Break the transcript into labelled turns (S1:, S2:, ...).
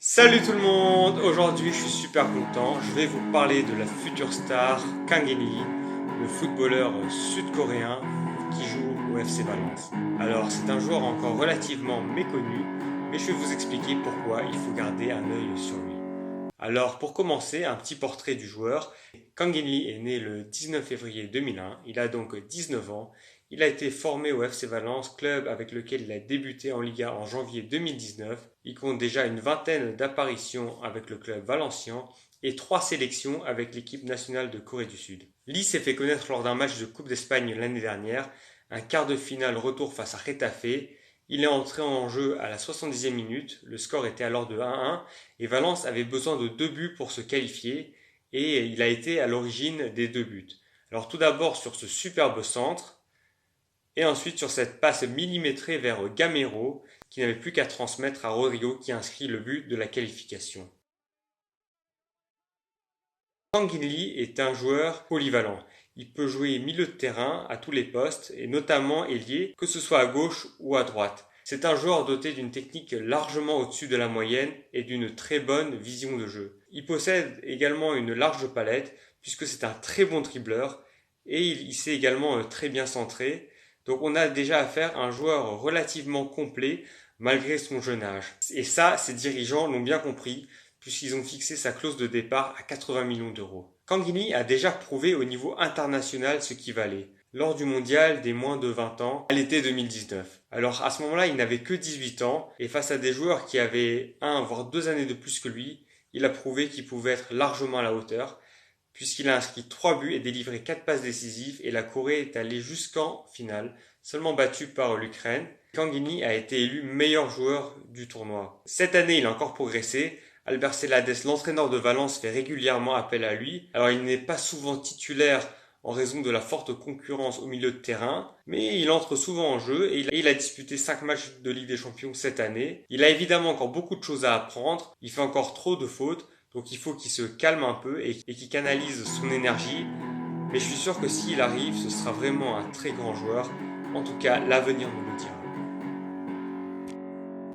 S1: Salut tout le monde. Aujourd'hui je suis super content, je vais vous parler de la future star Kang In-lee, le footballeur sud-coréen qui joue au FC Valence. Alors c'est un joueur encore relativement méconnu, mais je vais vous expliquer pourquoi il faut garder un œil sur lui. Alors pour commencer, un petit portrait du joueur. Kang In-lee est né le 19 février 2001, il a donc 19 ans. Il a été formé au FC Valence, club avec lequel il a débuté en Liga en janvier 2019. Il compte déjà une vingtaine d'apparitions avec le club valencien et 3 sélections avec l'équipe nationale de Corée du Sud. Lee s'est fait connaître lors d'un match de Coupe d'Espagne l'année dernière, un quart de finale retour face à Getafe. Il est entré en jeu à la 70e minute, le score était alors de 1-1 et Valence avait besoin de 2 buts pour se qualifier et il a été à l'origine des 2 buts. Alors tout d'abord sur ce superbe centre, et ensuite sur cette passe millimétrée vers Gamero, qui n'avait plus qu'à transmettre à Rodrigo qui inscrit le but de la qualification. Kang In-lee est un joueur polyvalent. Il peut jouer milieu de terrain à tous les postes, et notamment ailier, que ce soit à gauche ou à droite. C'est un joueur doté d'une technique largement au-dessus de la moyenne et d'une très bonne vision de jeu. Il possède également une large palette, puisque c'est un très bon dribbleur, et il sait également très bien centrer. Donc on a déjà affaire à un joueur relativement complet malgré son jeune âge. Et ça, ses dirigeants l'ont bien compris puisqu'ils ont fixé sa clause de départ à 80 millions d'euros. Kang In-lee a déjà prouvé au niveau international ce qu'il valait lors du mondial des moins de 20 ans à l'été 2019. Alors à ce moment-là, il n'avait que 18 ans et face à des joueurs qui avaient 1 voire 2 années de plus que lui, il a prouvé qu'il pouvait être largement à la hauteur puisqu'il a inscrit 3 buts et délivré 4 passes décisives et la Corée est allée jusqu'en finale, seulement battue par l'Ukraine. Kang In-lee a été élu meilleur joueur du tournoi. Cette année, il a encore progressé. Albert Celades, l'entraîneur de Valence, fait régulièrement appel à lui. Alors il n'est pas souvent titulaire en raison de la forte concurrence au milieu de terrain, mais il entre souvent en jeu et il a disputé 5 matchs de Ligue des Champions cette année. Il a évidemment encore beaucoup de choses à apprendre, il fait encore trop de fautes, donc il faut qu'il se calme un peu et qu'il canalise son énergie. Mais je suis sûr que s'il arrive, ce sera vraiment un très grand joueur. En tout cas, l'avenir nous le dira.